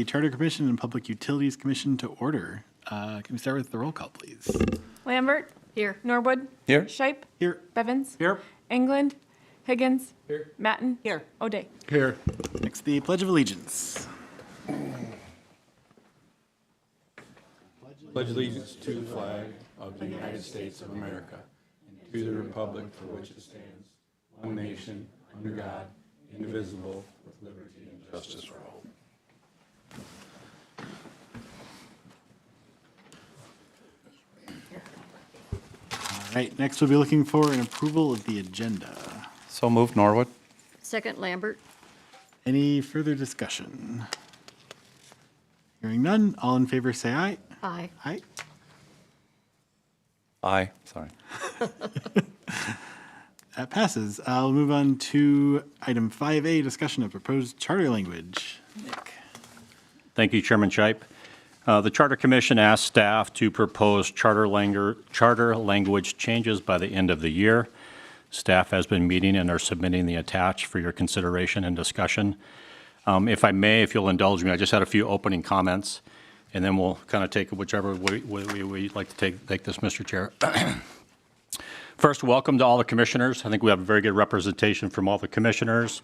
Charter Commission and Public Utilities Commission to order. Can we start with the roll call, please? Lambert. Here. Norwood. Here. Shipe. Here. Bevins. Here. England. Higgins. Here. Matten. Here. O'Day. Here. Next, the Pledge of Allegiance. Pledge allegiance to the flag of the United States of America and to the republic for which it stands, one nation, under God, indivisible, with liberty and justice for all. All right, next we'll be looking for an approval of the agenda. So moved, Norwood. Second, Lambert. Any further discussion? Hearing none, all in favor say aye. Aye. Aye. Aye. Sorry. That passes. I'll move on to item 5A, discussion of proposed charter language. Nick. Thank you, Chairman Shipe. The Charter Commission asked staff to propose charter language changes by the end of the year. Staff has been meeting and are submitting the attached for your consideration and discussion. If I may, if you'll indulge me, I just had a few opening comments, and then we'll kind of take it whichever way we'd like to take this, Mr. Chair. First, welcome to all the commissioners. I think we have a very good representation from all the commissioners.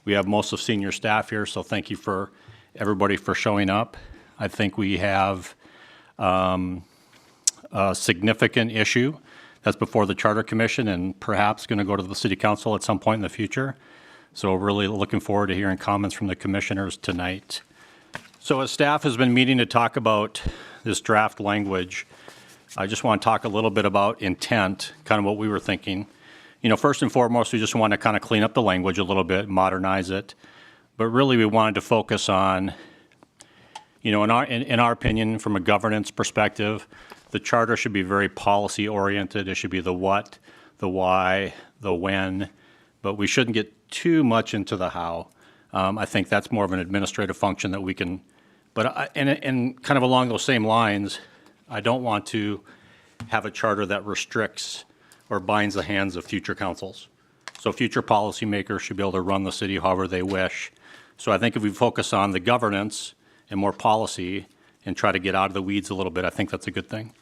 We have most of senior staff here, so thank you for everybody for showing up. I think we have a significant issue that's before the Charter Commission and perhaps going to go to the City Council at some point in the future. So really looking forward to hearing comments from the commissioners tonight. So as staff has been meeting to talk about this draft language, I just want to talk a little bit about intent, kind of what we were thinking. You know, first and foremost, we just want to kind of clean up the language a little bit, modernize it. But really we wanted to focus on, you know, in our opinion, from a governance perspective, the charter should be very policy oriented. It should be the what, the why, the when, but we shouldn't get too much into the how. I think that's more of an administrative function that we can, but and kind of along those same lines, I don't want to have a charter that restricts or binds the hands of future councils. So future policymakers should be able to run the city however they wish. So I think if we focus on the governance and more policy and try to get out of the weeds a little bit, I think that's a good thing.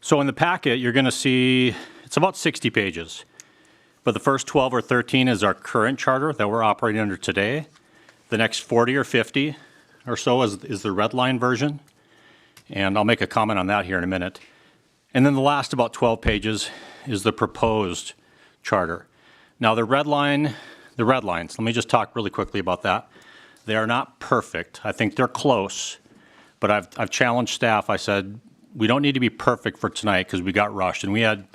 So in the packet, you're going to see, it's about 60 pages. But the first 12 or 13 is our current charter that we're operating under today. The next 40 or 50 or so is the red line version. And I'll make a comment on that here in a minute. And then the last about 12 pages is the proposed charter. Now the red lines, let me just talk really quickly about that. They are not perfect. I think they're close, but I've challenged staff. I said, we don't need to be perfect for tonight because we got rushed and we had,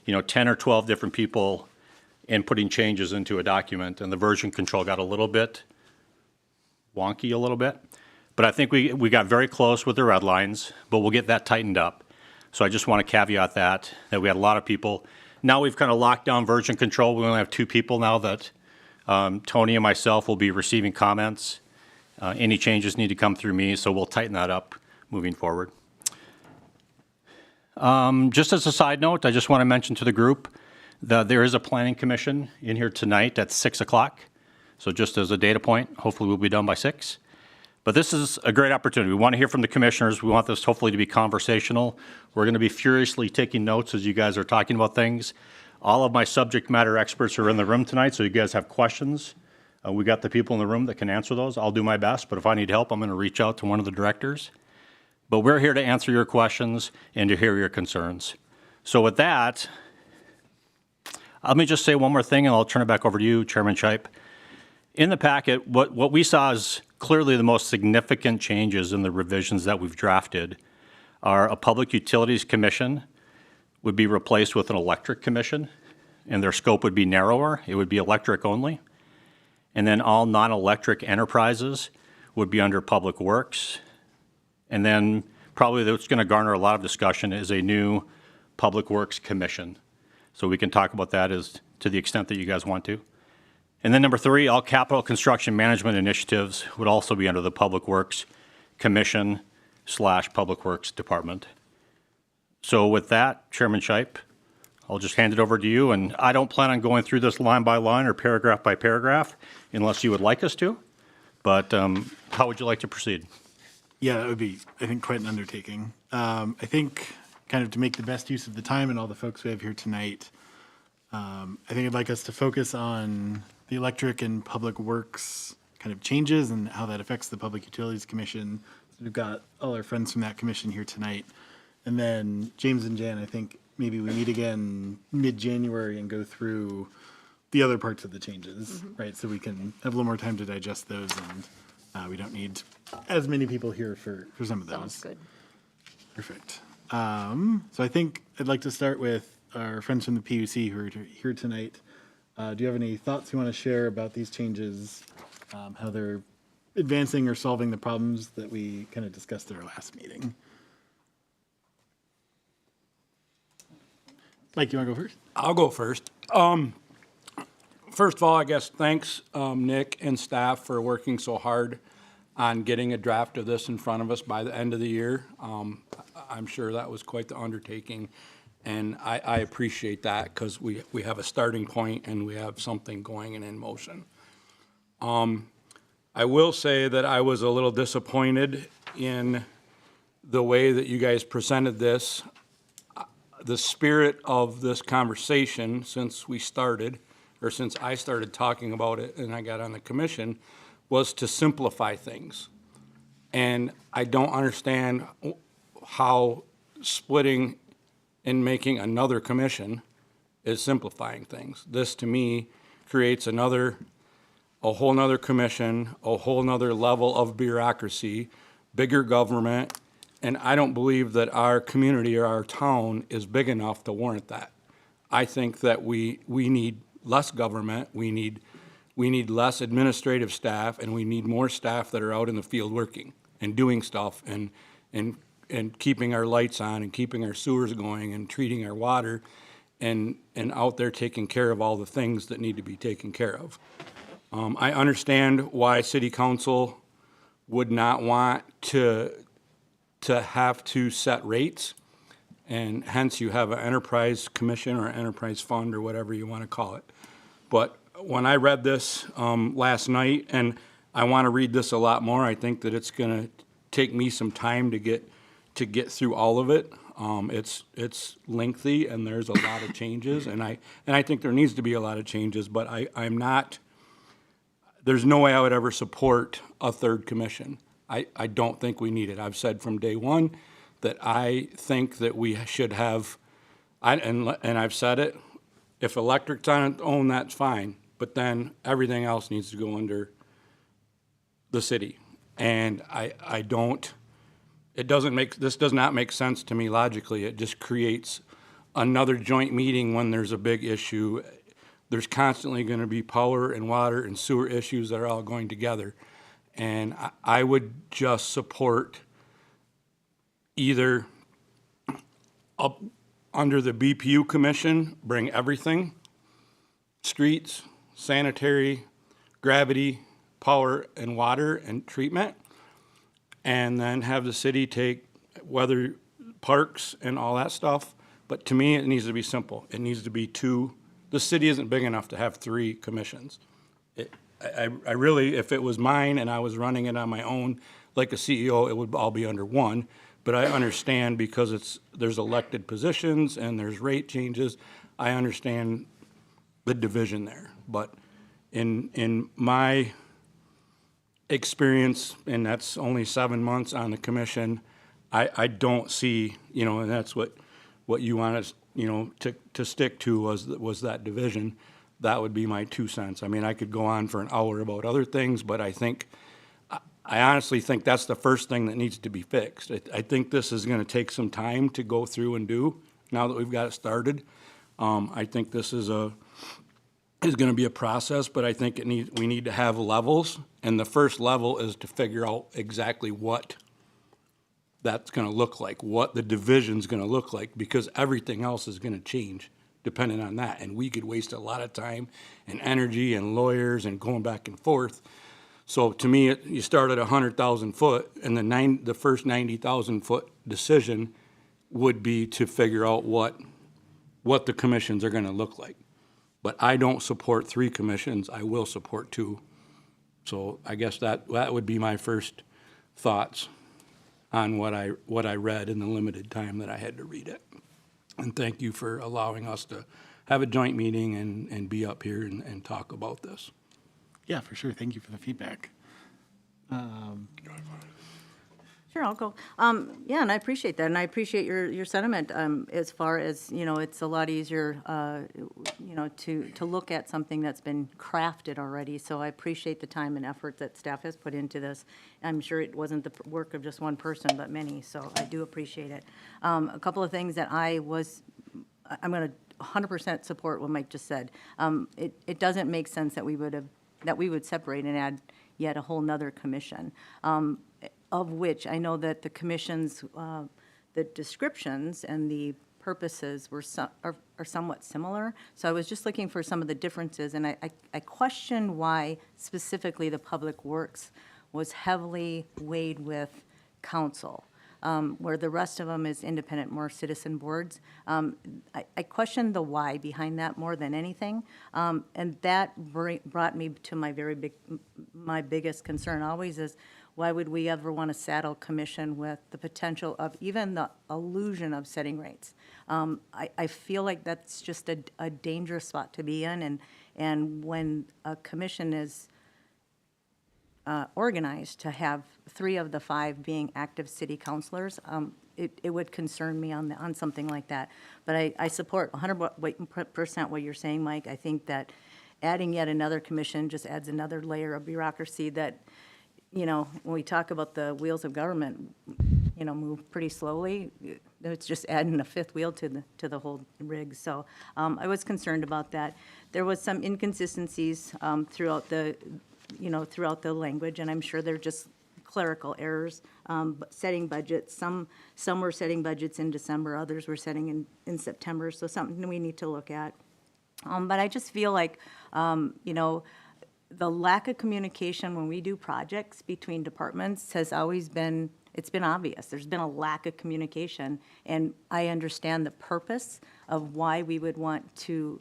10 or 12 different people inputting changes into a document, and the version control got a little bit wonky a little bit. But I think we got very close with the red lines, but we'll get that tightened up. So I just want to caveat that we had a lot of people. Now we've kind of locked down version control. We only have 2 people now that Tony and myself will be receiving comments. Any changes need to come through me, so we'll tighten that up moving forward. Just as a side note, I just want to mention to the group that there is a planning commission in here tonight at 6 o'clock. So just as a data point, hopefully we'll be done by 6. But this is a great opportunity. We want to hear from the commissioners. We want this hopefully to be conversational. We're going to be furiously taking notes as you guys are talking about things. All of my subject matter experts are in the room tonight, so you guys have questions. We got the people in the room that can answer those. I'll do my best, but if I need help, I'm going to reach out to one of the directors. But we're here to answer your questions and to hear your concerns. So with that, let me just say one more thing, and I'll turn it back over to you, Chairman Shipe. In the packet, what we saw is clearly the most significant changes in the revisions that we've drafted are a Public Utilities Commission would be replaced with an Electric Commission, and their scope would be narrower. It would be electric only. And then all non-electric enterprises would be under Public Works. And then probably that's going to garner a lot of discussion is a new Public Works Commission. So we can talk about that as to the extent that you guys want to. And then number 3, all capital construction management initiatives would also be under the Public Works Commission / Public Works Department. So with that, Chairman Shipe, I'll just hand it over to you. And I don't plan on going through this line by line or paragraph by paragraph unless you would like us to. But how would you like to proceed? Yeah, that would be, I think, quite an undertaking. I think kind of to make the best use of the time and all the folks we have here tonight, I think I'd like us to focus on the electric and public works kind of changes and how that affects the Public Utilities Commission. So we've got all our friends from that commission here tonight. And then James and Jan, I think maybe we meet again mid-January and go through the other parts of the changes, right? So we can have a little more time to digest those, and we don't need as many people here for some of those. Sounds good. Perfect. So I think I'd like to start with our friends from the PUC who are here tonight. Do you have any thoughts you want to share about these changes, how they're advancing or solving the problems that we kind of discussed at our last meeting? Mike, you want to go first? I'll go first. First of all, I guess thanks, Nick and staff for working so hard on getting a draft of this in front of us by the end of the year. I'm sure that was quite the undertaking, and I appreciate that because we have a starting point and we have something going and in motion. I will say that I was a little disappointed in the way that you guys presented this. The spirit of this conversation since we started, or since I started talking about it and I got on the commission, was to simplify things. And I don't understand how splitting and making another commission is simplifying things. This, to me, creates a whole nother commission, a whole nother level of bureaucracy, bigger government, and I don't believe that our community or our town is big enough to warrant that. I think that we need less government, we need less administrative staff, and we need more staff that are out in the field working and doing stuff and keeping our lights on and keeping our sewers going and treating our water and out there taking care of all the things that need to be taken care of. I understand why city council would not want to have to set rates, and hence you have an enterprise commission or enterprise fund or whatever you want to call it. But when I read this last night, and I want to read this a lot more, I think that it's going to take me some time to get through all of it. It's lengthy and there's a lot of changes, and I think there needs to be a lot of changes, but I'm not. There's no way I would ever support a third commission. I don't think we need it. I've said from day one that I think that we should have, and I've said it, if electric's on its own, that's fine, but then everything else needs to go under the city. And I don't, this does not make sense to me logically. It just creates another joint meeting when there's a big issue. There's constantly going to be power and water and sewer issues that are all going together. And I would just support either up under the BPU commission, bring everything, streets, sanitary, gravity, power and water and treatment, and then have the city take weather, parks and all that stuff. But to me, it needs to be simple. It needs to be two. The city isn't big enough to have three commissions. I really, if it was mine and I was running it on my own, like a CEO, it would all be under one. But I understand because there's elected positions and there's rate changes. I understand the division there. But in my experience, and that's only 7 months on the commission, I don't see, and that's what you want us, to stick to was that division. That would be my 2 cents. I mean, I could go on for an hour about other things, but I honestly think that's the first thing that needs to be fixed. I think this is gonna take some time to go through and do, now that we've got it started. I think this is gonna be a process, but I think we need to have levels, and the first level is to figure out exactly what that's gonna look like, what the division's gonna look like, because everything else is gonna change depending on that, and we could waste a lot of time and energy and lawyers and going back and forth. So to me, you start at 100,000 foot, and the first 90,000 foot decision would be to figure out what the commissions are gonna look like. But I don't support three commissions, I will support two So I guess that would be my first thoughts on what I read in the limited time that I had to read it. And thank you for allowing us to have a joint meeting and be up here and talk about this. Yeah, for sure. Thank you for the feedback. Sure, I'll go. Yeah, and I appreciate that, and I appreciate your sentiment as far as, it's a lot easier, to look at something that's been crafted already. So I appreciate the time and effort that staff has put into this. I'm sure it wasn't the work of just one person, but many, so I do appreciate it. A couple of things that I'm going to 100% support what Mike just said. It doesn't make sense that we would separate and add yet a whole nother commission. Of which I know that the commissions, the descriptions and the purposes are somewhat similar. So I was just looking for some of the differences, and I question why specifically the Public Works was heavily weighed with council, where the rest of them is independent, more citizen boards. I question the why behind that more than anything, and that brought me to my biggest concern always is, why would we ever want to saddle commission with the potential of even the illusion of setting rates? I feel like that's just a dangerous spot to be in, and when a commission is organized to have 3 of the 5 being active city councilors, it would concern me on something like that. But I support 100% what you're saying, Mike. I think that adding yet another commission just adds another layer of bureaucracy that, when we talk about the wheels of government, move pretty slowly. It's just adding a 5th wheel to the whole rig. So I was concerned about that. There was some inconsistencies throughout the language, and I'm sure they're just clerical errors. Setting budgets, some were setting budgets in December, others were setting in September. So something we need to look at. But I just feel like, the lack of communication when we do projects between departments has always been, it's been obvious. There's been a lack of communication, and I understand the purpose of why we would want to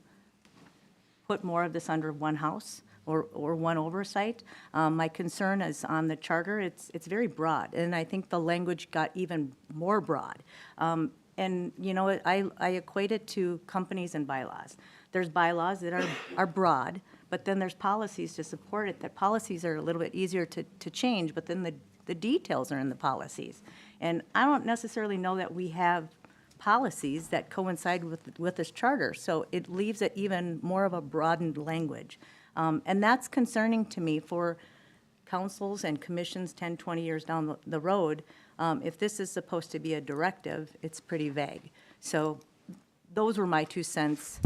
put more of this under one house or one oversight. My concern is on the charter, it's very broad, and I think the language got even more broad. And, I equate it to companies and bylaws. There's bylaws that are broad, but then there's policies to support it. That policies are a little bit easier to change, but then the details are in the policies. And I don't necessarily know that we have policies that coincide with this charter, so it leaves it even more of a broadened language. And that's concerning to me for councils and commissions 10, 20 years down the road. If this is supposed to be a directive, it's pretty vague. So those were my 2 cents,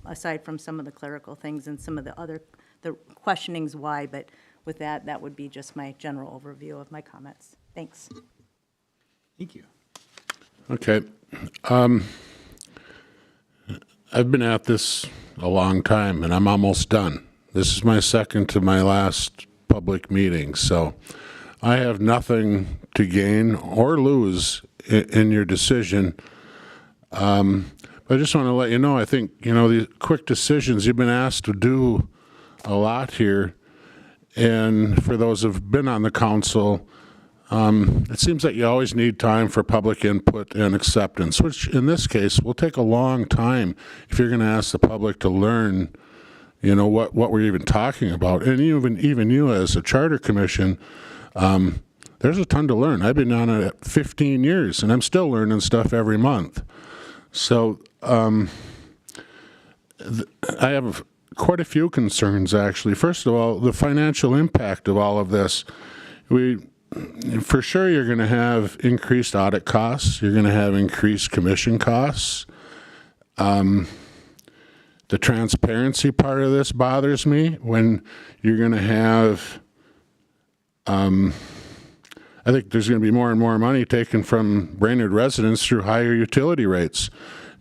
aside from some of the clerical things and some of the questionings why. But with that would be just my general overview of my comments. Thanks. Thank you. Okay. I've been at this a long time, and I'm almost done. This is my second to my last public meeting, so I have nothing to gain or lose in your decision. But I just want to let you know, I think, these quick decisions, you've been asked to do a lot here. And for those who've been on the council, it seems like you always need time for public input and acceptance, which in this case will take a long time if you're going to ask the public to learn, what we're even talking about. And even you as a charter commission, there's a ton to learn. I've been on it 15 years, and I'm still learning stuff every month. So I have quite a few concerns, actually. First of all, the financial impact of all of this. For sure, you're going to have increased audit costs. You're going to have increased commission costs. The transparency part of this bothers me when you're going to have, I think there's going to be more and more money taken from Brainerd residents through higher utility rates.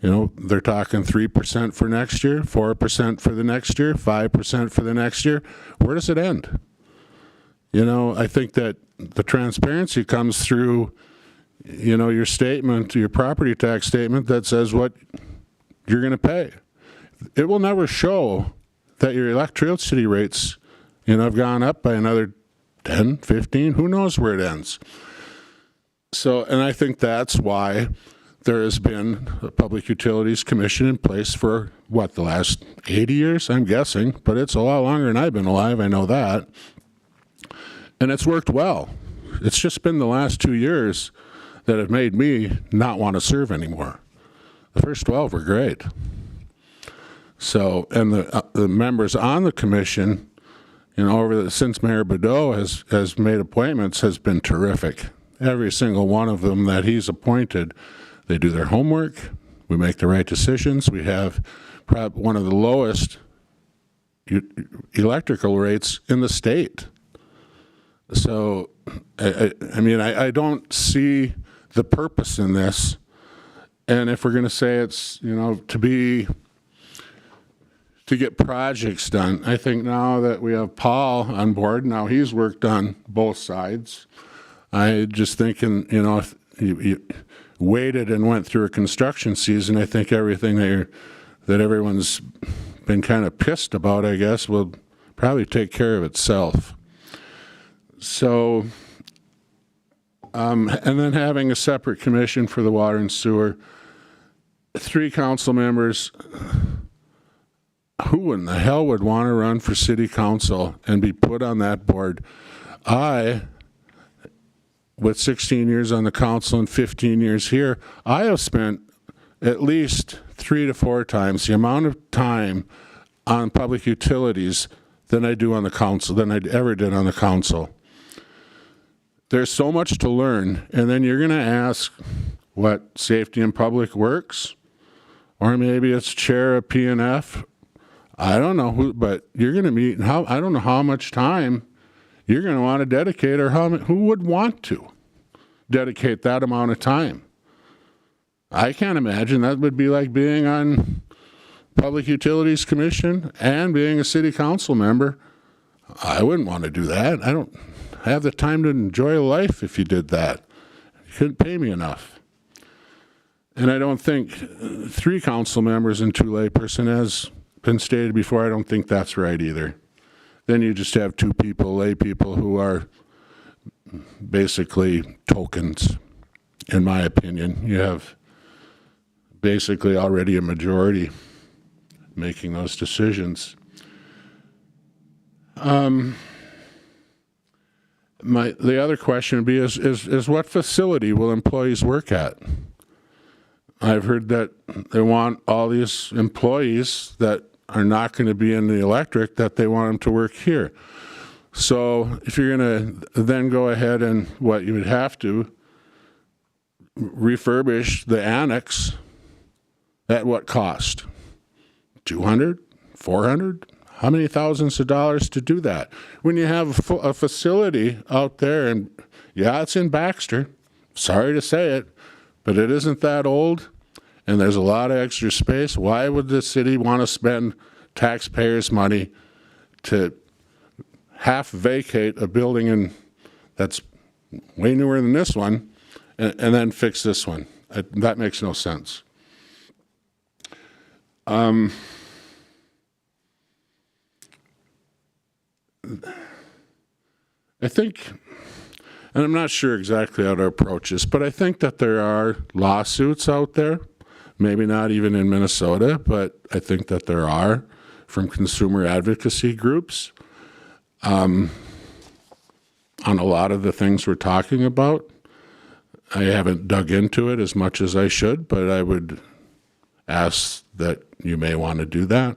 They're talking 3% for next year, 4% for the next year, 5% for the next year. Where does it end? I think that the transparency comes through, your statement, your property tax statement that says what you're going to pay. It will never show that your electricity rates I've gone up by another 10, 15, who knows where it ends. So, and I think that's why there has been a Public Utilities Commission in place for, the last 80 years, I'm guessing, but it's a lot longer than I've been alive, I know that. And it's worked well. It's just been the last 2 years that have made me not want to serve anymore. The first 12 were great. So, and the members on the commission, since Mayor Bedeau has made appointments, has been terrific. Every single one of them that he's appointed, they do their homework. We make the right decisions. We have probably one of the lowest electrical rates in the state. So, I don't see the purpose in this. And if we're going to say it's, to get projects done, I think now that we have Paul on board, now he's worked on both sides. I just thinking, if you waited and went through a construction season, I think everything that everyone's been kind of pissed about, I guess, will probably take care of itself. So, and then having a separate commission for the water and sewer, 3 council members, who in the hell would want to run for city council and be put on that board? With 16 years on the council and 15 years here, I have spent at least 3 to 4 times the amount of time on public utilities than I do on the council, than I ever did on the council. There's so much to learn, and then you're going to ask, what, safety and public works? Or maybe it's chair of P&F. I don't know who, but you're going to meet, and I don't know how much time you're going to want to dedicate, or who would want to dedicate that amount of time. I can't imagine. That would be like being on Public Utilities Commission and being a city council member. I wouldn't want to do that. I don't have the time to enjoy life if you did that. You couldn't pay me enough. And I don't think 3 council members and 2 layperson, as been stated before, I don't think that's right either. Then you just have 2 people, lay people, who are basically tokens, in my opinion. You have basically already a majority making those decisions. The other question would be is what facility will employees work at? I've heard that they want all these employees that are not going to be in the electric, that they want them to work here. So if you're going to then go ahead and you would have to refurbish the annex, at what cost? 200, 400? How many thousands of dollars to do that? When you have a facility out there, and it's in Baxter, sorry to say it, but it isn't that old, and there's a lot of extra space. Why would the city want to spend taxpayers' money to half vacate a building that's way newer than this one and then fix this one? That makes no sense. I think, and I'm not sure exactly how to approach this, but I think that there are lawsuits out there, maybe not even in Minnesota, but I think that there are, from consumer advocacy groups on a lot of the things we're talking about. I haven't dug into it as much as I should, but I would ask that you may want to do that.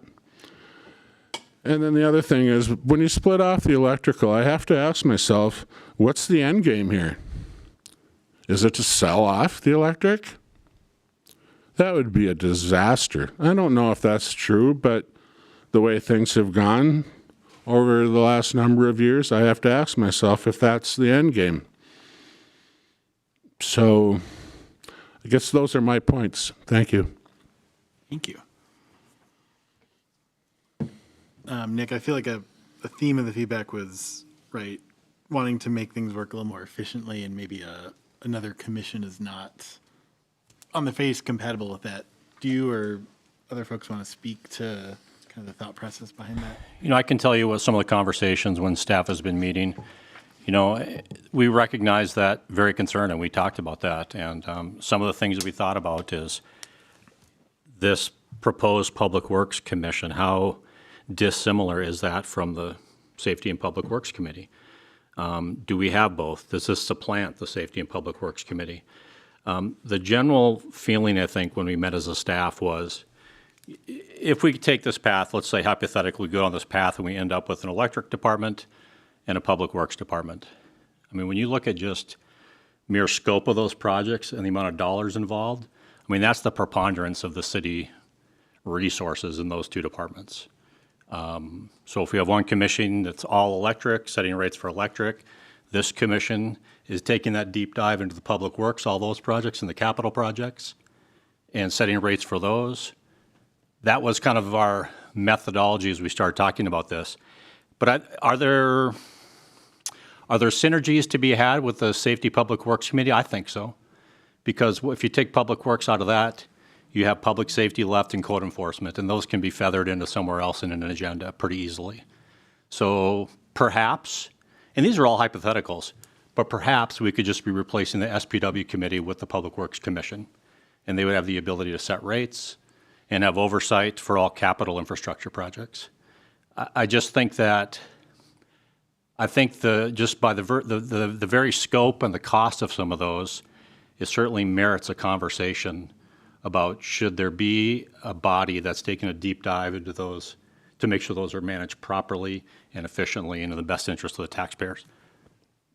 And then the other thing is, when you split off the electrical, I have to ask myself, what's the end game here? Is it to sell off the electric? That would be a disaster. I don't know if that's true, but the way things have gone over the last number of years, I have to ask myself if that's the end game. So I guess those are my points. Thank you. Thank you. Nick, I feel like a theme of the feedback was, right, wanting to make things work a little more efficiently, and maybe another commission is not on the face compatible with that. Do you or other folks want to speak to kind of the thought process behind that. I can tell you what some of the conversations when staff has been meeting, we recognize that very concern, and we talked about that. And some of the things that we thought about is this proposed Public Works Commission, how dissimilar is that from the Safety and Public Works Committee? Do we have both? Does this supplant the Safety and Public Works Committee? The general feeling, I think, when we met as a staff was, if we take this path, let's say hypothetically we go on this path and we end up with an electric department and a public works department. I mean, when you look at just mere scope of those projects and the amount of dollars involved, I mean, that's the preponderance of the city resources in those two departments. So if we have one commission that's all electric, setting rates for electric, this commission is taking that deep dive into the public works, all those projects and the capital projects, and setting rates for those. That was kind of our methodology as we started talking about this. But are there synergies to be had with the Safety Public Works Committee? I think so. Because if you take public works out of that, you have public safety left and code enforcement, and those can be feathered into somewhere else in an agenda pretty easily. So perhaps, and these are all hypotheticals, but perhaps we could just be replacing the SPW committee with the Public Works Commission, and they would have the ability to set rates and have oversight for all capital infrastructure projects. I just think that, just by the very scope and the cost of some of those, it certainly merits a conversation about should there be a body that's taking a deep dive into those to make sure those are managed properly and efficiently and in the best interest of the taxpayers.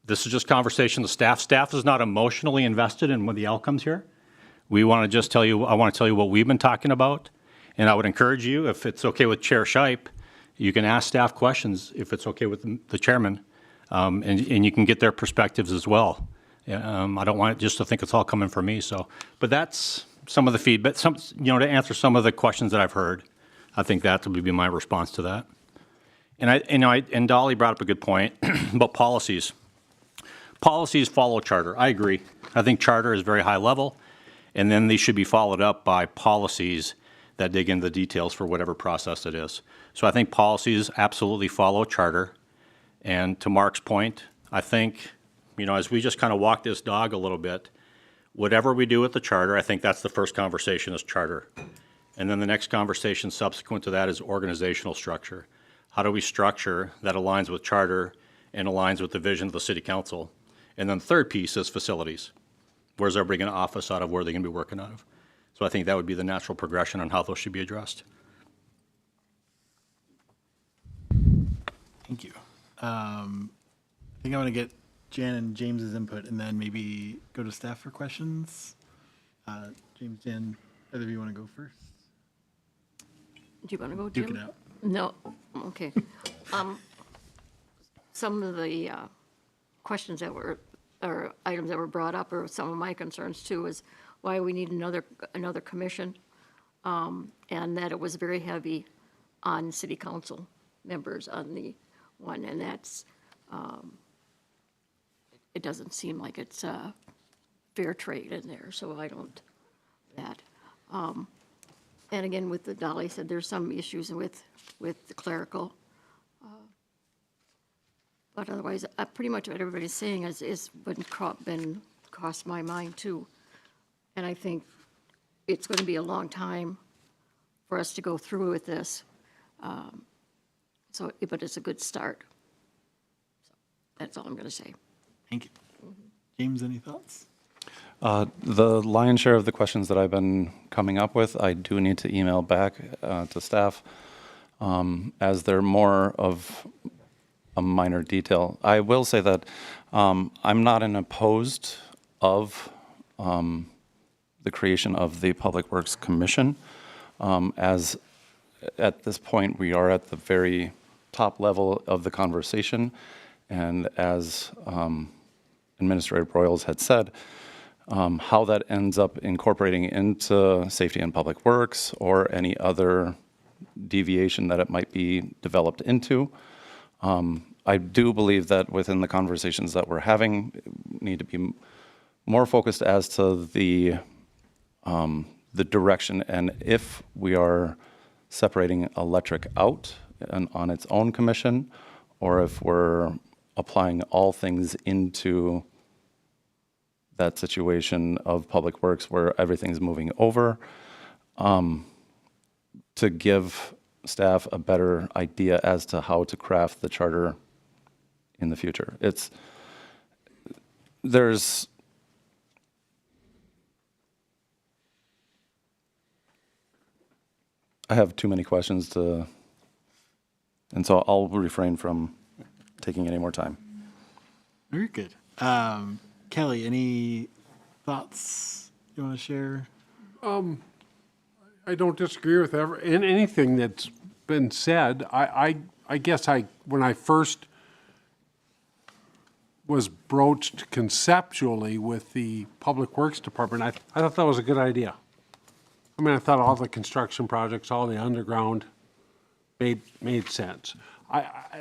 This is just conversation. The staff is not emotionally invested in the outcomes here. We want to just tell you, I want to tell you what we've been talking about. And I would encourage you, if it's okay with Chair Shipe, you can ask staff questions if it's okay with the chairman, and you can get their perspectives as well. I don't want it just to think it's all coming from me. So, but that's some of the feedback. To answer some of the questions that I've heard, I think that would be my response to that. And Dolly brought up a good point about policies. Policies follow charter. I agree. I think charter is very high level, and then they should be followed up by policies that dig into the details for whatever process it is. So I think policies absolutely follow charter. And to Mark's point, I think, as we just kind of walk this dog a little bit, whatever we do with the charter, I think that's the first conversation is charter. And then the next conversation subsequent to that is organizational structure. How do we structure that aligns with charter and aligns with the vision of the city council? And then the third piece is facilities. Where's everybody going to office out of? Where are they going to be working out of? So I think that would be the natural progression on how those should be addressed. Thank you. I think I want to get Jan and James's input and then maybe go to staff for questions. James, Jan, either of you want to go first? Do you want to go, Jim? Duke it out. No, okay. Some of the questions that were, or items that were brought up, or some of my concerns too, is why we need another commission, and that it was very heavy on city council members on the one, and that's, it doesn't seem like it's fair trade in there, so I don't, that. And again, with the Dolly said, there's some issues with the clerical. But otherwise, pretty much what everybody's saying is been crossed my mind too. And I think it's going to be a long time for us to go through with this. But it's a good start. So that's all I'm going to say. Thank you. James, any thoughts? The lion's share of the questions that I've been coming up with, I do need to email back to staff as they're more of a minor detail. I will say that I'm not opposed of the creation of the Public Works Commission, as at this point we are at the very top level of the conversation, and as Administrator Broyles had said, how that ends up incorporating into safety and public works or any other deviation that it might be developed into. I do believe that within the conversations that we're having, need to be more focused as to the direction, and if we are separating electric out and on its own commission, or if we're applying all things into that situation of Public Works where everything's moving over, to give staff a better idea as to how to craft the charter in the future. I have too many questions to, and so I'll refrain from taking any more time. Very good. Kelly, any thoughts you want to share? I don't disagree with in anything that's been said. I guess when I first was broached conceptually with the Public Works Department, I thought that was a good idea. I mean, I thought all the construction projects, all the underground made sense.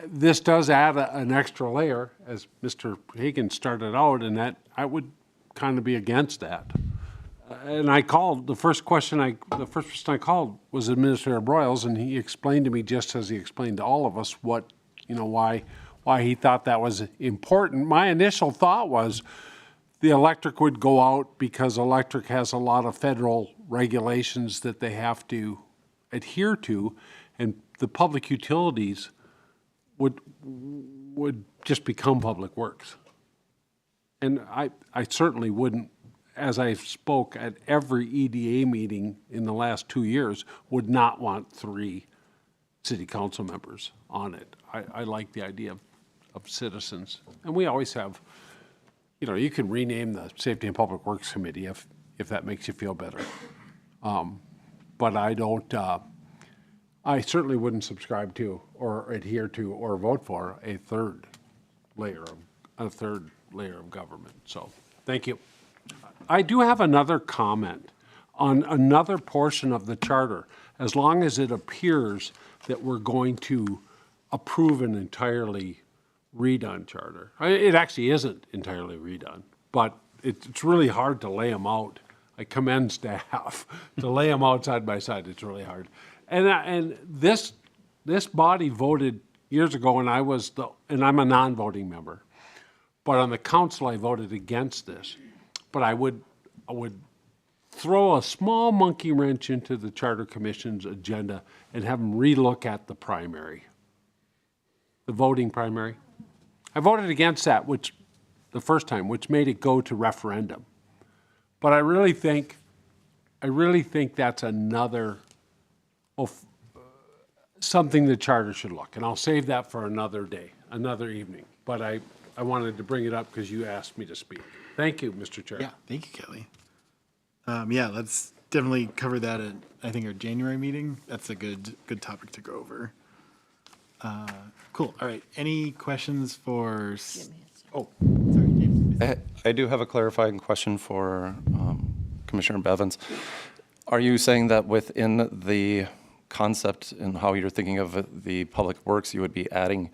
This does add an extra layer, as Mr. Hagan started out, and that I would kind of be against that. And I called, the first person I called was Administrator Broyles, and he explained to me, just as he explained to all of us, what, why he thought that was important. My initial thought was the electric would go out because electric has a lot of federal regulations that they have to adhere to, and the public utilities would just become Public Works. And I certainly wouldn't, as I spoke at every EDA meeting in the last 2 years, would not want 3 city council members on it. I like the idea of citizens. And we always have, you can rename the Safety and Public Works Committee if that makes you feel better. But I certainly wouldn't subscribe to or adhere to or vote for a third layer of government. So, thank you. I do have another comment on another portion of the charter, as long as it appears that we're going to approve an entirely redone charter. It actually isn't entirely redone, but it's really hard to lay them out. I commend staff to lay them out side by side. It's really hard. And this body voted years ago, and I'm a non-voting member, but on the council I voted against this. But I would throw a small monkey wrench into the Charter Commission's agenda and have them relook at the primary, the voting primary. I voted against that, the first time, which made it go to referendum. But I really think that's another something the charter should look. And I'll save that for another day, another evening. But I wanted to bring it up because you asked me to speak. Thank you, Mr. Chair. Yeah, thank you, Kelly. Let's definitely cover that at, I think, our January meeting. That's a good topic to go over. Cool. All right. Any questions for? Oh, sorry, James. I do have a clarifying question for Commissioner Bevins. Are you saying that within the concept and how you're thinking of the Public Works, you would be adding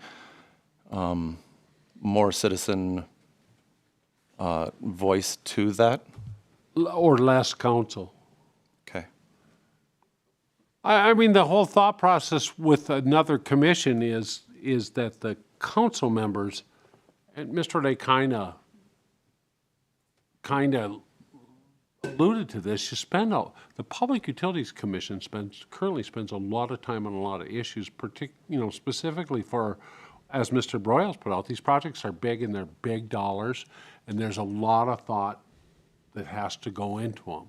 more citizen voice to that? Or less council. Okay. I mean, the whole thought process with another commission is that the council members, and Mr. Day kind of alluded to this, the Public Utilities Commission currently spends a lot of time on a lot of issues, specifically for, as Mr. Broyles put out, these projects are big and they're big dollars, and there's a lot of thought that has to go into them.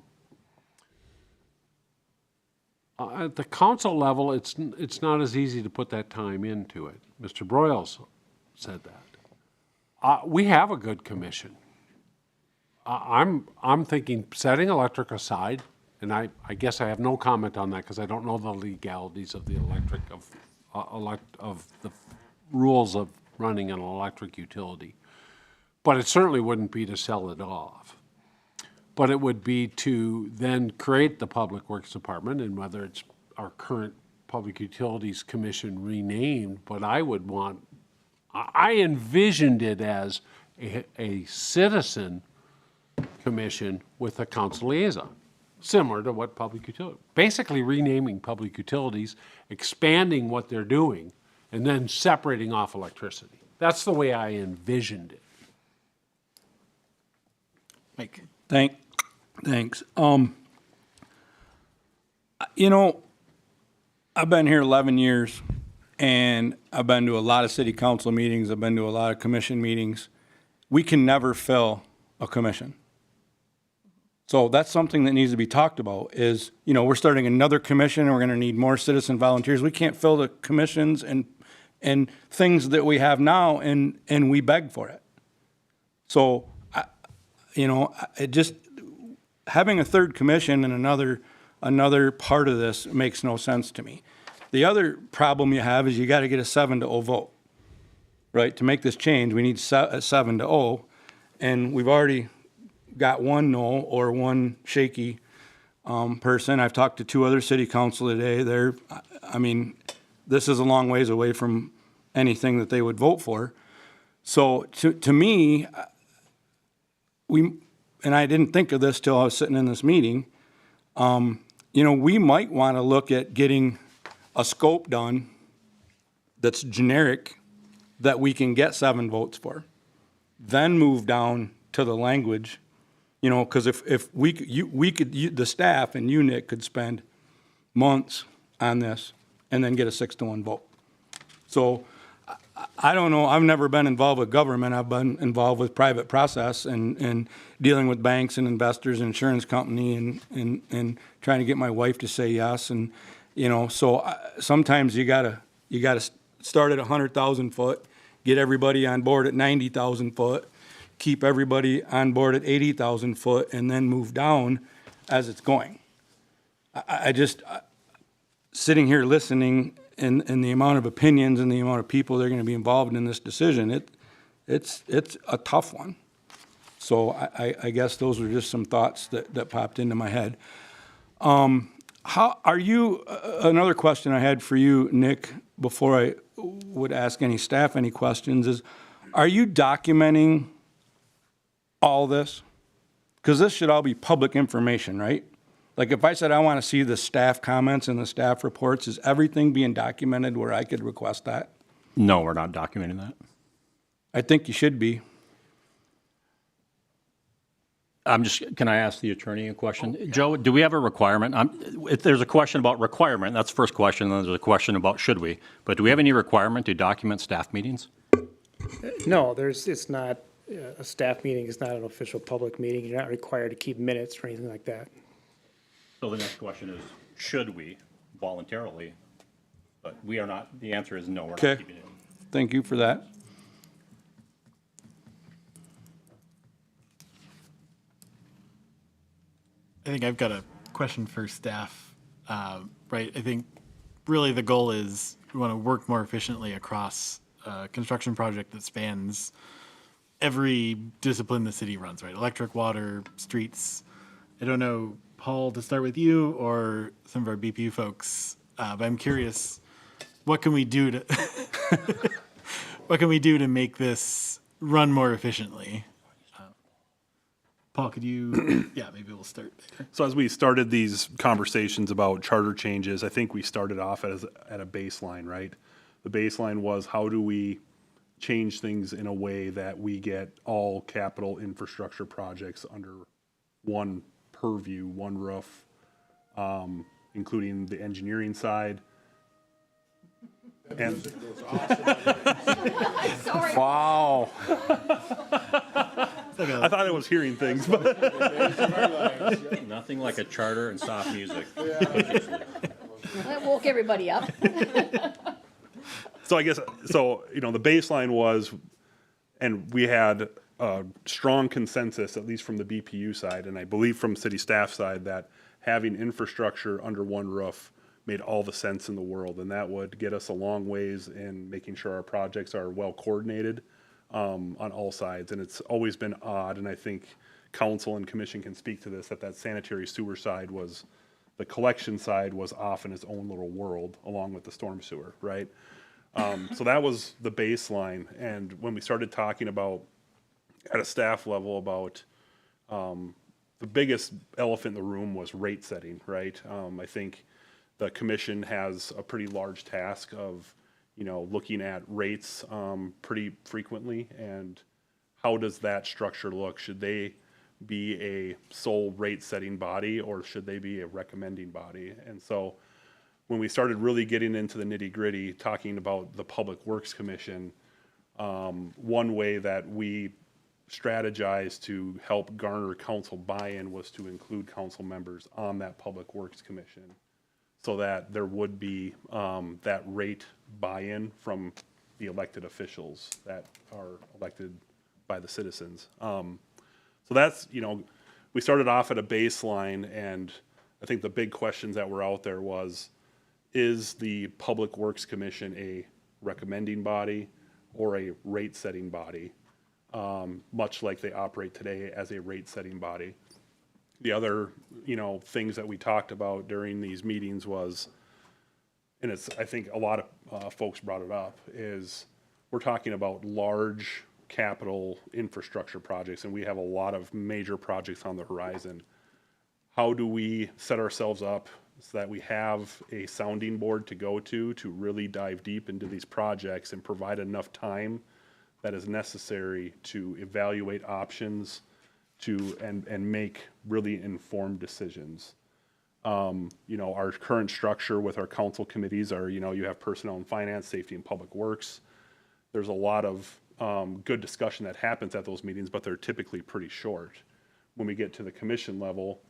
At the council level, it's not as easy to put that time into it. Mr. Broyles said that. We have a good commission. I'm thinking setting electric aside, and I guess I have no comment on that because I don't know the legalities of the of the rules of running an electric utility. But it certainly wouldn't be to sell it off. But it would be to then create the Public Works Department, and whether it's our current Public Utilities Commission renamed, but I envisioned it as a citizen commission with a council liaison. similar to what public utility, basically renaming public utilities, expanding what they're doing, and then separating off electricity. That's the way I envisioned it. Mike? Thanks. You know, I've been here 11 years, and I've been to a lot of city council meetings, I've been to a lot of commission meetings. We can never fill a commission. So that's something that needs to be talked about is, you know, we're starting another commission, and we're gonna need more citizen volunteers. We can't fill the commissions and things that we have now, and we beg for it. So, it just, having a third commission and another part of this makes no sense to me. The other problem you have is you gotta get a 7-0 vote, right? To make this change, we need a 7-0, and we've already got one no or one shaky person. I've talked to 2 other city council today. This is a long ways away from anything that they would vote for. So to me, and I didn't think of this till I was sitting in this meeting, we might want to look at getting a scope done that's generic that we can get 7 votes for. Then move down to the language, because if the staff and you, Nick, could spend months on this and then get a 6-1 vote. So I don't know, I've never been involved with government. I've been involved with private process and dealing with banks and investors and insurance company and trying to get my wife to say yes. And, sometimes you gotta start at 100,000 foot, get everybody on board at 90,000 foot, keep everybody on board at 80,000 foot, and then move down as it's going. I just, sitting here listening and the amount of opinions and the amount of people that are going to be involved in this decision, it's a tough one. So I guess those were just some thoughts that popped into my head. Another question I had for you, Nick, before I would ask any staff any questions is, are you documenting all this? Because this should all be public information, right? Like if I said I want to see the staff comments and the staff reports, is everything being documented where I could request that? No, we're not documenting that. I think you should be. Can I ask the attorney a question? Joe, do we have a requirement? If there's a question about requirement, that's the first question, and then there's a question about should we. But do we have any requirement to document staff meetings? No, it's not, a staff meeting is not an official public meeting. You're not required to keep minutes or anything like that. So the next question is, should we voluntarily? But we are not, the answer is no, we're not Okay. keeping it. Thank you for that. I think I've got a question for staff, right? I think really the goal is we want to work more efficiently across a construction project that spans every discipline the city runs, right? Electric, water, streets. I don't know, Paul, to start with you or some of our BPU folks, but I'm curious, what can we do to make this run more efficiently? Paul, could you, maybe we'll start there. So as we started these conversations about charter changes, I think we started off at a baseline, right? The baseline was, how do we change things in a way that we get all capital infrastructure projects under one purview, one roof, including the engineering side. And Wow. I thought I was hearing things, but Nothing like a charter and soft music. That woke everybody up. so I guess, the baseline was, and we had a strong consensus, at least from the BPU side, and I believe from city staff side, that having infrastructure under one roof made all the sense in the world, and that would get us a long ways in making sure our projects are well coordinated on all sides. And it's always been odd, and I think council and commission can speak to this, that sanitary sewer side was, the collection side was off in its own little world along with the storm sewer, right? So that was the baseline. And when we started talking about, at a staff level, about the biggest elephant in the room was rate setting, right? I think the commission has a pretty large task of, looking at rates pretty frequently, and how does that structure look? Should they be a sole rate setting body, or should they be a recommending body? And so when we started really getting into the nitty gritty, talking about the Public Works Commission, one way that we strategized to help garner council buy-in was to include council members on that Public Works Commission, so that there would be that rate buy-in from the elected officials that are elected by the citizens. So that's, we started off at a baseline, and I think the big questions that were out there was, is the Public Works Commission a recommending body or a rate-setting body, much like they operate today as a rate-setting body? The other, things that we talked about during these meetings was, and it's, I think a lot of folks brought it up, is we're talking about large capital infrastructure projects, and we have a lot of major projects on the horizon. How do we set ourselves up so that we have a sounding board to go to really dive deep into these projects and provide enough time that is necessary to evaluate options and make really informed decisions? Our current structure with our council committees are, you have personnel and finance, safety and public works. There's a lot of good discussion that happens at those meetings, but they're typically pretty short. When we get to the commission level,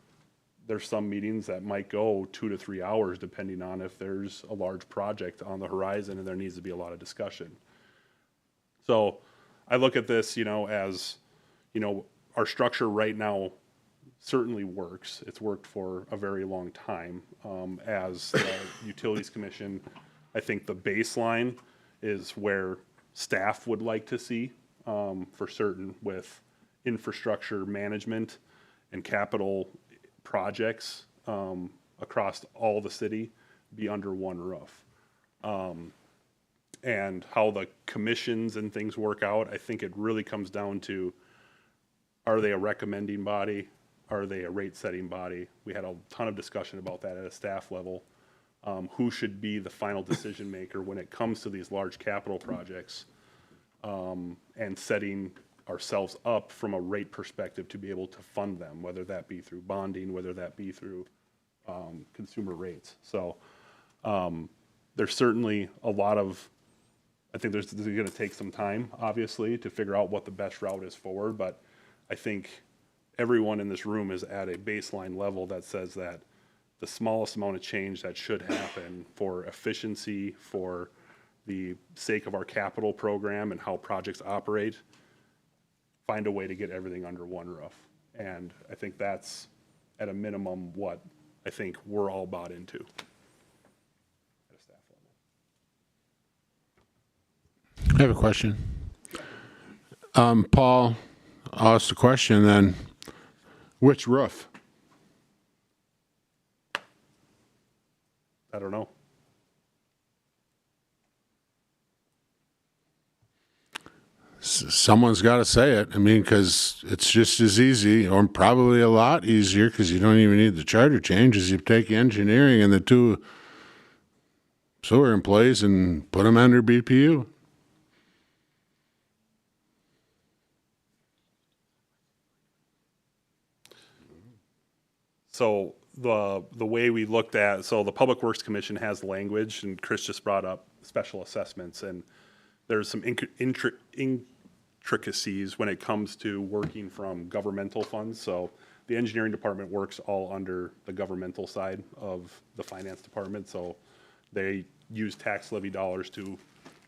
there's some meetings that might go 2 to 3 hours, depending on if there's a large project on the horizon and there needs to be a lot of discussion. So I look at this, as, our structure right now certainly works. It's worked for a very long time. As the Utilities Commission, I think the baseline is where staff would like to see, for certain, with infrastructure management and capital projects across all the city be under one roof. And how the commissions and things work out, I think it really comes down to, are they a recommending body? Are they a rate-setting body? We had a ton of discussion about that at a staff level. Who should be the final decision maker when it comes to these large capital projects, and setting ourselves up from a rate perspective to be able to fund them, whether that be through bonding, whether that be through consumer rates. So there's certainly a lot of, I think there's going to take some time, obviously, to figure out what the best route is forward, but I think everyone in this room is at a baseline level that says that the smallest amount of change that should happen for efficiency, for the sake of our capital program and how projects operate, find a way to get everything under one roof. And I think that's, at a minimum, what I think we're all bought into at a staff level. I have a question. Paul asked the question then, which roof? I don't know. Someone's got to say it. I mean, because it's just as easy, or probably a lot easier, because you don't even need the charter change, as you take engineering and the 2 sewer employees and put them under BPU. So the way we looked at, so the Public Works Commission has language, and Chris just brought up special assessments, and there's some intricacies when it comes to working from governmental funds. So the engineering department works all under the governmental side of the finance department, so they use tax levy dollars to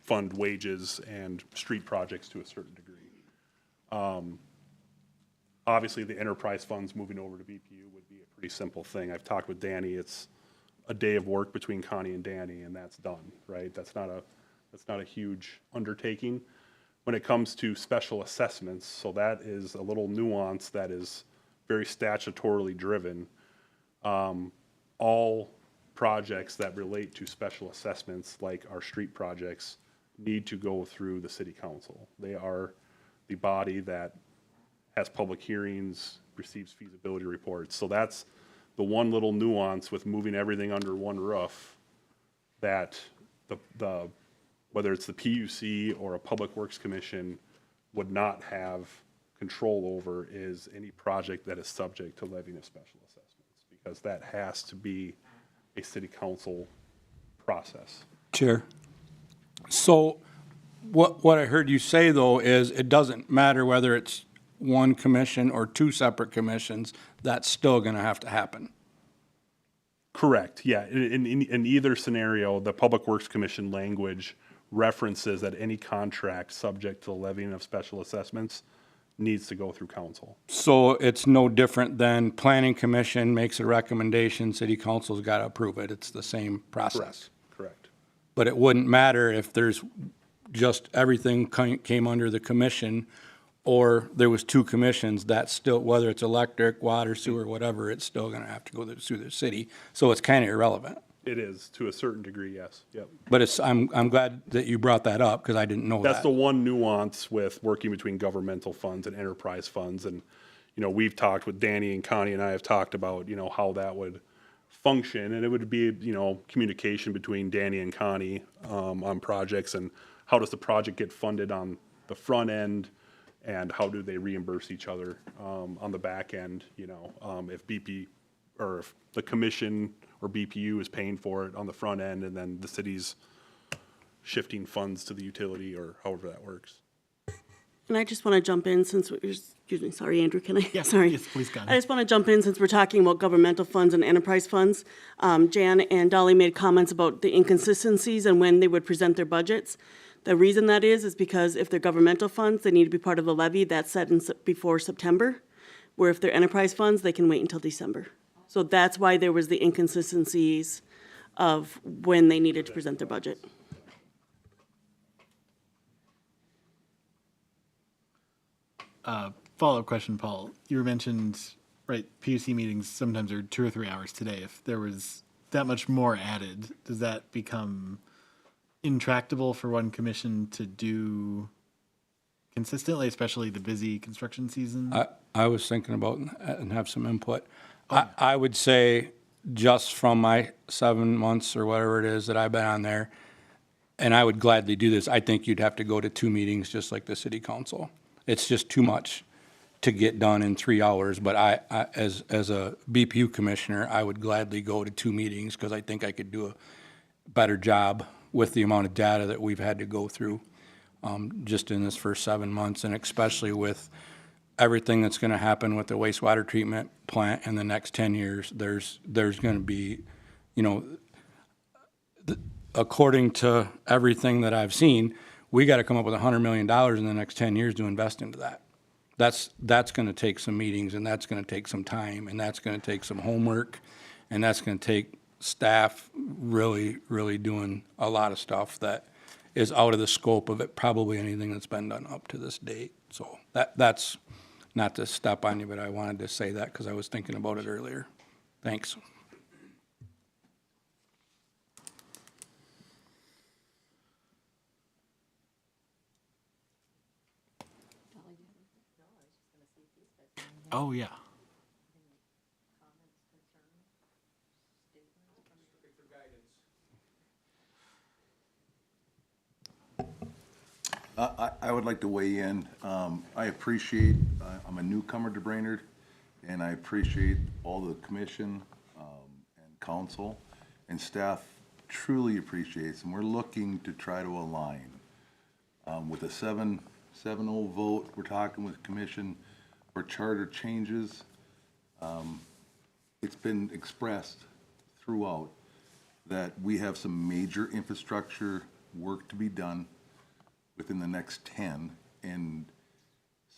fund wages and street projects to a certain degree. Obviously, the enterprise funds moving over to BPU would be a pretty simple thing. I've talked with Danny. It's a day of work between Connie and Danny, and that's done, right? That's not a huge undertaking. When it comes to special assessments, so that is a little nuance that is very statutorily driven. All projects that relate to special assessments, like our street projects, need to go through the city council. They are the body that has public hearings receives feasibility reports. So that's the one little nuance with moving everything under one roof, that the whether it's the PUC or a Public Works Commission would not have control over, is any project that is subject to levying of special assessments, because that has to be a city council process. Chair. So what I heard you say, though, is it doesn't matter whether it's one commission or two separate commissions, that's still going to have to happen. Correct, yeah. In either scenario, the Public Works Commission language references that any contract subject to the levying of special assessments needs to go through council. So it's no different than planning commission makes a recommendation, city council's got to approve it. It's the same process. Correct. But it wouldn't matter if there's just everything came under the commission, or there was two commissions, that's still, whether it's electric, water, sewer, whatever, it's still going to have to go through the city. So it's kind of irrelevant. It is, to a certain degree, yes, yep. But I'm glad that you brought that up, because I didn't know that. That's the one nuance with working between governmental funds and enterprise funds. And, you know, we've talked with Danny and Connie, and I have talked about, you know, how that would function. And it would be, you know, communication between Danny and Connie on projects, and how does the project get funded on the front end, and how do they reimburse each other on the back end, you know, if BP or if the commission or BPU is paying for it on the front end, and then the city's shifting funds to the utility, or however that works. And I just want to jump in since, excuse me, sorry, Andrew, can I? Yes, Sorry. yes, please, Connie. I just want to jump in since we're talking about governmental funds and enterprise funds. Jan and Dolly made comments about the inconsistencies and when they would present their budgets. The reason that is because if they're governmental funds, they need to be part of the levy that's set in before September, where if they're enterprise funds, they can wait until December. So that's why there was the inconsistencies of when they needed to present their budget. Follow-up question, Paul. You mentioned, right, PUC meetings sometimes are 2 or 3 hours today. If there was that much more added, does that become intractable for one commission to do consistently, especially the busy construction season? I was thinking about and have some input. I would say, just from my 7 months or whatever it is that I've been on there, and I would gladly do this, I think you'd have to go to 2 meetings just like the city council. It's just too much to get done in 3 hours, but I as a BPU commissioner, I would gladly go to 2 meetings, because I think I could do a better job with the amount of data that we've had to go through just in this first 7 months, and especially with everything that's going to happen with the wastewater treatment plant in the next 10 years. There's going to be, you know, according to everything that I've seen, we got to come up with $100 million in the next 10 years to invest into that. That's going to take some meetings, and that's going to take some time, and that's going to take some homework, and that's going to take staff really, really doing a lot of stuff that is out of the scope of it, probably anything that's been done up to this date. So that's not to step on you, but I wanted to say that because I was thinking about it earlier. Thanks. Oh, yeah. I would like to weigh in. I appreciate, I'm a newcomer to Brainerd, and I appreciate all the commission and council and staff truly appreciates, and we're looking to try to align. With a 7-0 vote, we're talking with commission for charter changes. It's been expressed throughout that we have some major infrastructure work to be done within the next 10, and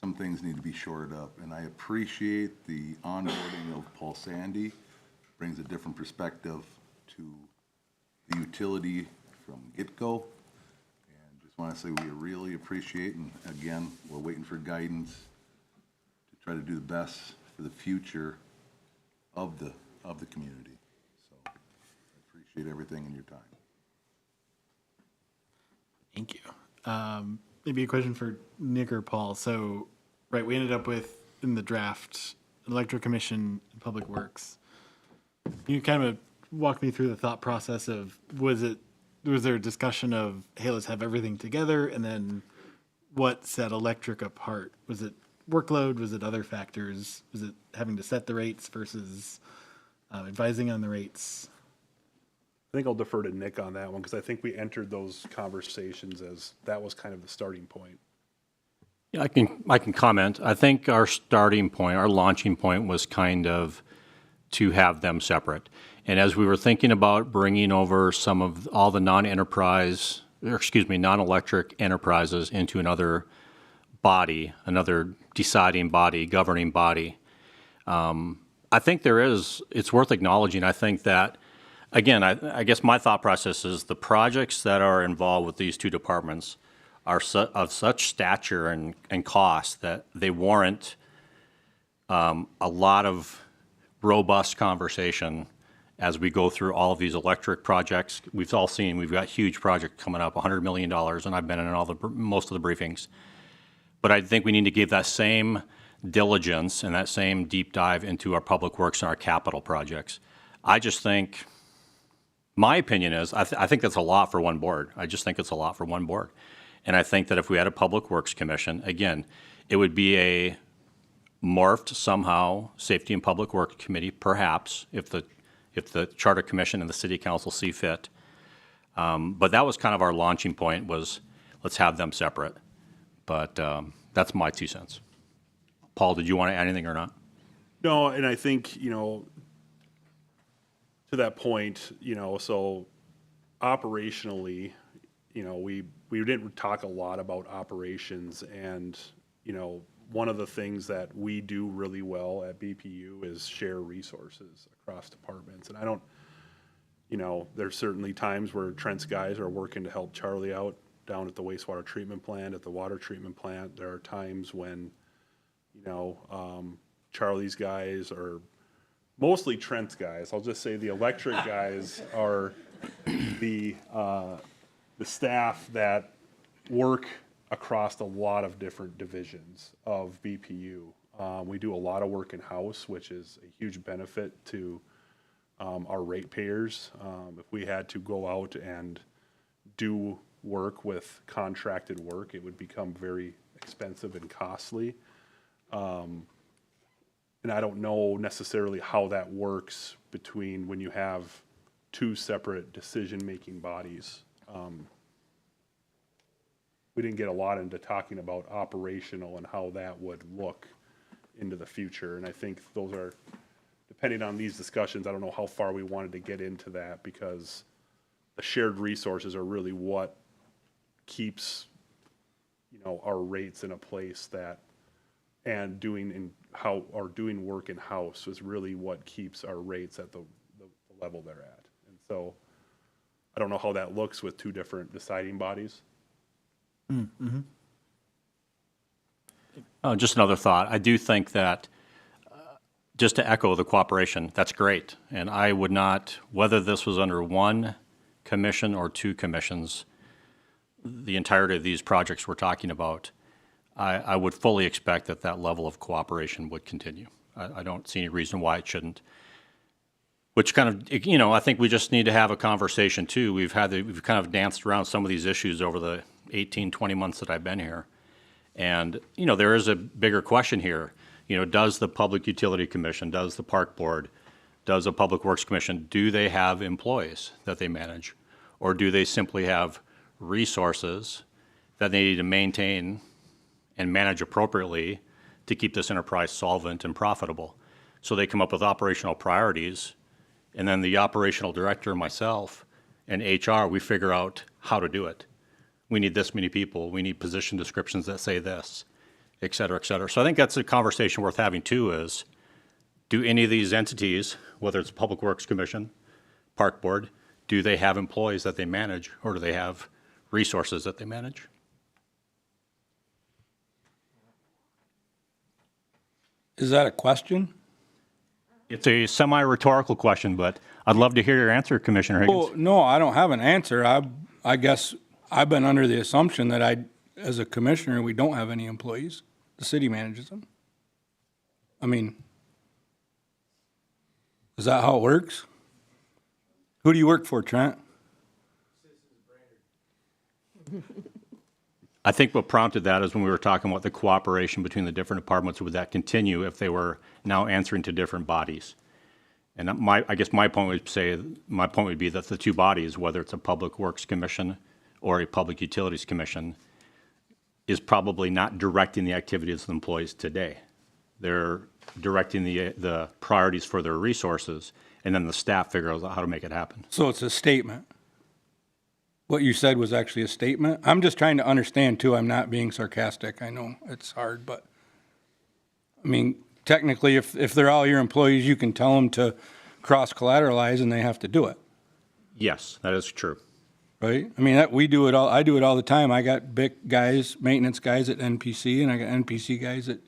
some things need to be shored up. And I appreciate the onboarding of Paul Sandy, brings a different perspective to the utility from get-go. And just want to say we really appreciate, and again, we're waiting for guidance to try to do the best for the future of the community. So I appreciate everything in your time. Thank you. Maybe a question for Nick or Paul. So, right, we ended up with, in the draft, electric commission, and public works. Can you kind of walk me through the thought process of, was there a discussion of, hey, let's have everything together, and then what set electric apart? Was it workload? Was it other factors? Was it having to set the rates versus advising on the rates? I think I'll defer to Nick on that one, because I think we entered those conversations as that was kind of the starting point. Yeah, I can comment. I think our starting point, our launching point was kind of to have them separate. And as we were thinking about bringing over some of all the non-electric enterprises into another body, another deciding body, governing body, I think it's worth acknowledging. I think that, again, I guess my thought process is the projects that are involved with these two departments are of such stature and cost that they warrant a lot of robust conversation as we go through all of these electric projects. We've all seen, we've got huge projects coming up, $100 million, and I've been in most of the briefings. But I think we need to give that same diligence and that same deep dive into our public works and our capital projects. I just think, my opinion is, I think that's a lot for one board. I just think it's a lot for one board. And I think that if we had a Public Works Commission, again, it would be a morphed somehow Safety and Public Works Committee, perhaps, if the Charter Commission and the City Council see fit. But that was kind of our launching point, was let's have them separate. But that's my 2 cents. Paul, did you want to add anything or not? No, and I think, to that point, so operationally, we didn't talk a lot about operations, and, one of the things that we do really well at BPU is share resources across departments. And I don't, there's certainly times where Trent's guys are working to help Charlie out down at the wastewater treatment plant, at the water treatment plant. There are times when, Charlie's guys are mostly Trent's guys. I'll just say the electric guys are the staff that work across a lot of different divisions of BPU. We do a lot of work in-house, which is a huge benefit to our ratepayers. If we had to go out and do work with contracted work, it would become very expensive and costly. And I don't know necessarily how that works between when you have two separate decision-making bodies. We didn't get a lot into talking about operational and how that would look into the future. And I think those are, depending on these discussions, I don't know how far we wanted to get into that, because the shared resources are really what keeps, our rates in a place that, and doing work in-house is really what keeps our rates at the level they're at. And so I don't know how that looks with two different deciding bodies. Mm-hmm. Just another thought. I do think that, just to echo the cooperation, that's great. And I would not, whether this was under one commission or two commissions, the entirety of these projects we're talking about, I would fully expect that level of cooperation would continue. I don't see any reason why it shouldn't. Which kind of, I think we just need to have a conversation too. We've kind of danced around some of these issues over the 18, 20 months that I've been here. And, there is a bigger question here. Does the Public Utility Commission, does the Park Board, does the Public Works Commission, do they have employees that they manage? Or do they simply have resources that they need to maintain and manage appropriately to keep this enterprise solvent and profitable? So they come up with operational priorities, and then the operational director, myself, and HR, we figure out how to do it. We need this many people, we need position descriptions that say this, et cetera, et cetera. So I think that's a conversation worth having too, is do any of these entities, whether it's Public Works Commission, Park Board, do they have employees that they manage, or do they have resources that they manage? Is that a question? It's a semi-rhetorical question, but I'd love to hear your answer, Commissioner Higgins. Well, no, I don't have an answer. I guess I've been under the assumption that as a commissioner, we don't have any employees. The city manages them. I mean, Is that how it works? Who do you work for, Trent? I think what prompted that is when we were talking about the cooperation between the different departments, would that continue if they were now answering to different bodies? And I guess my point would be that the two bodies, whether it's a Public Works Commission or a Public Utilities Commission, is probably not directing the activities of the employees today. They're directing the priorities for their resources, and then the staff figures out how to make it happen. So it's a statement. What you said was actually a statement. I'm just trying to understand too. I'm not being sarcastic. I know it's hard, but I mean, technically, if they're all your employees, you can tell them to cross-collateralize and they have to do it, Yes, that is true. right? I mean, we do it all. I do it all the time. I got big guys, maintenance guys at NPC, and I got NPC guys at.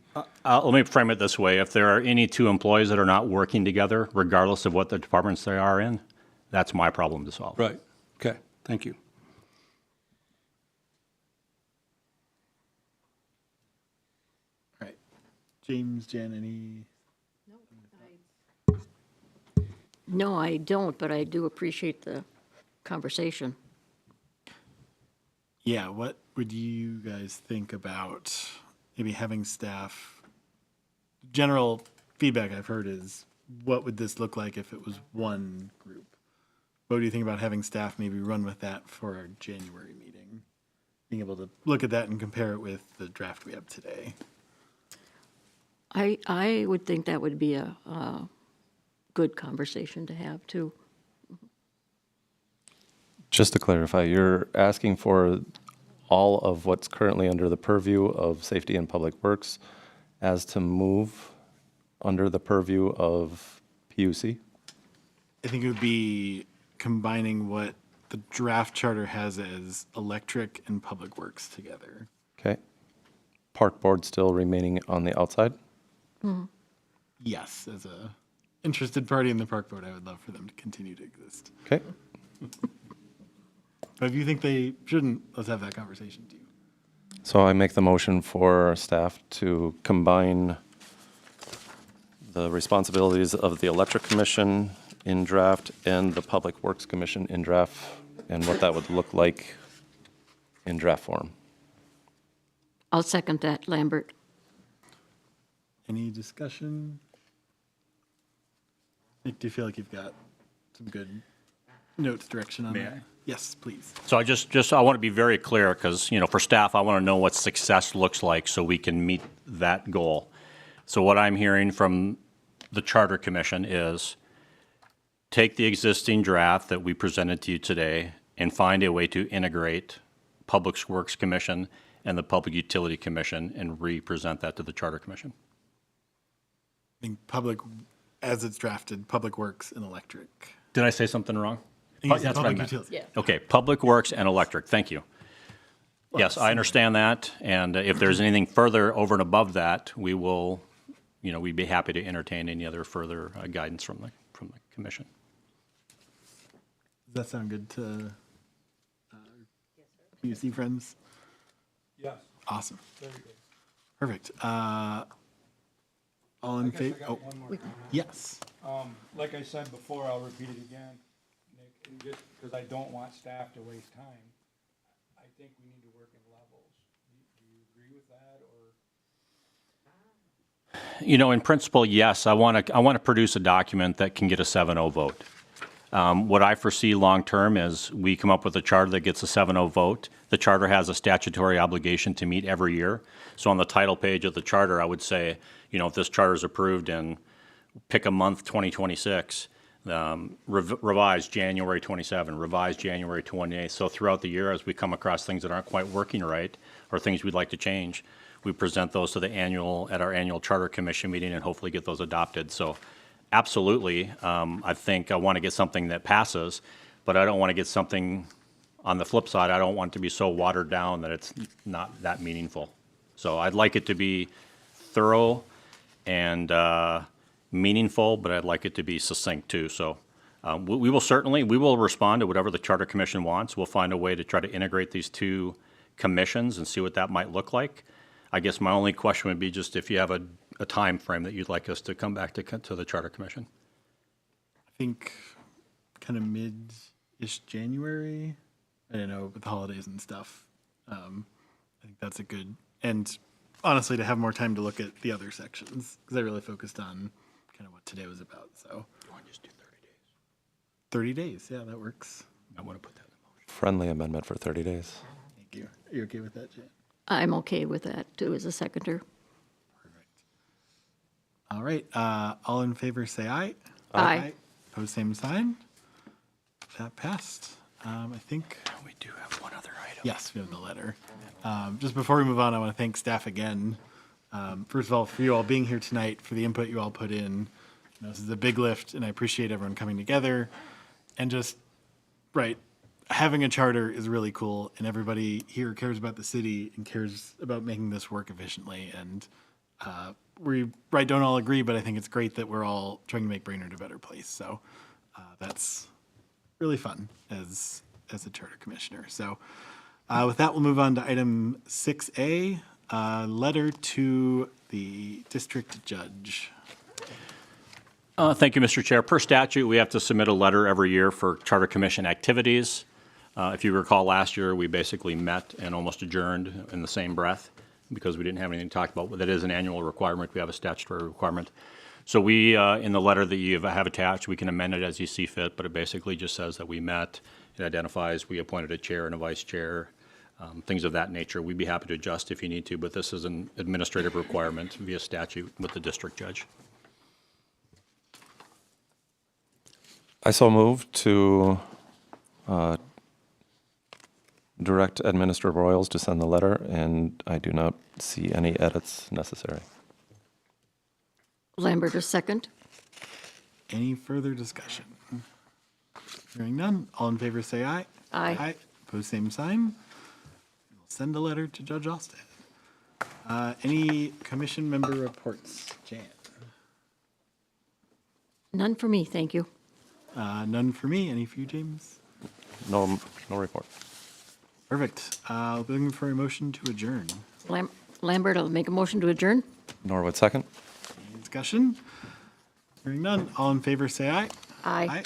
Let me frame it this way. If there are any two employees that are not working together, regardless of what the departments they are in, that's my problem to solve. Right. Okay. Thank you. All right. James, Jen, any? No, I don't, but I do appreciate the conversation. Yeah, what would you guys think about maybe having staff? General feedback I've heard is, what would this look like if it was one group? What do you think about having staff maybe run with that for our January meeting? Being able to look at that and compare it with the draft we have today. I would think that would be a good conversation to have, too. Just to clarify, you're asking for all of what's currently under the purview of Safety and Public Works as to move under the purview of PUC? I think it would be combining what the draft charter has as electric and public works together. Okay. Park Board still remaining on the outside? Yes, as a interested party in the park board, I would love for them to continue to exist. Okay. But if you think they shouldn't, let's have that conversation too. So I make the motion for staff to combine the responsibilities of the Electric Commission in draft and the Public Works Commission in draft, and what that would look like in draft form. I'll second that, Lambert. Any discussion? Nick, do you feel like you've got some good notes, direction on May that? I? Yes, please. So I want to be very clear because, for staff, I want to know what success looks like so we can meet that goal. So what I'm hearing from the Charter Commission is take the existing draft that we presented to you today and find a way to integrate Public Works Commission and the Public Utility Commission and re-present that to the Charter Commission. I think public, as it's drafted, public works and electric. Did I say something wrong? I think you said That's what I public meant. utilities. Yeah. Okay, Public Works and Electric, thank you. Yes, I understand that, and if there's anything further over and above that, we will, we'd be happy to entertain any other further guidance from the commission. Does that sound good to PUC friends? Yes. Awesome. Very good. Perfect. All in favor? Oh, One more. yes. Like I said before, I'll repeat it again, Nick, and just because I don't want staff to waste time, I think we need to work in levels. Do you agree with that, or? In principle, yes, I want to produce a document that can get a 7-0 vote. What I foresee long-term is we come up with a charter that gets a 7-0 vote. The charter has a statutory obligation to meet every year. So on the title page of the charter, I would say, if this charter is approved in, pick a month, 2026, revised January 27, revised January 28. So throughout the year, as we come across things that aren't quite working right or things we'd like to change, we present those to at our annual Charter Commission meeting and hopefully get those adopted. So absolutely, I think I want to get something that passes, but I don't want to get something on the flip side. I don't want it to be so watered down that it's not that meaningful. So I'd like it to be thorough and meaningful, but I'd like it to be succinct too. So we will respond to whatever the Charter Commission wants. We'll find a way to try to integrate these two commissions and see what that might look like. I guess my only question would be just if you have a time frame that you'd like us to come back to the Charter Commission. think kind of mid-ish January. I don't know, with the holidays and stuff. I think that's a good, and honestly, to have more time to look at the other sections, because I really focused on kind of what today was about, so. You want to just do 30 days? 30 days, yeah, that works. I want to put that in the motion. Friendly amendment for 30 days. Thank you. Are you okay with that, Jan? I'm okay with that, too, as a seconder. All right, all in favor, say aye. Aye. Pose same sign. That passed. I think, We do have one other item. yes, we have the letter. Just before we move on, I want to thank staff again. First of all, for you all being here tonight, for the input you all put in. You know, this is a big lift, and I appreciate everyone coming together. And just, right, having a charter is really cool, and everybody here cares about the city and cares about making this work efficiently. And we, right, don't all agree, but I think it's great that we're all trying to make Brainerd a better place. So that's really fun as a charter commissioner. So with that, we'll move on to item 6A, letter to the district judge. Thank you, Mr. Chair. Per statute, we have to submit a letter every year for Charter Commission activities. If you recall, last year, we basically met and almost adjourned in the same breath because we didn't have anything to talk about. But that is an annual requirement. We have a statutory requirement. So we, in the letter that you have attached, we can amend it as you see fit, but it basically just says that we met. It identifies we appointed a chair and a vice chair, things of that nature. We'd be happy to adjust if you need to, but this is an administrative requirement via statute with the district judge. I so move to direct Administrator Royals to send the letter, and I do not see any edits necessary. Lambert, a second. Any further discussion? Hearing none, all in favor say aye. Aye. Pose same sign. We'll send a letter to Judge Alsted. Any commission member reports? Jan? None for me, thank you. None for me. Any for you, James? No report. Perfect. I'll be looking for a motion to adjourn. Lambert, I'll make a motion to adjourn. Norwood, second. Any discussion? Hearing none, all in favor say aye. Aye.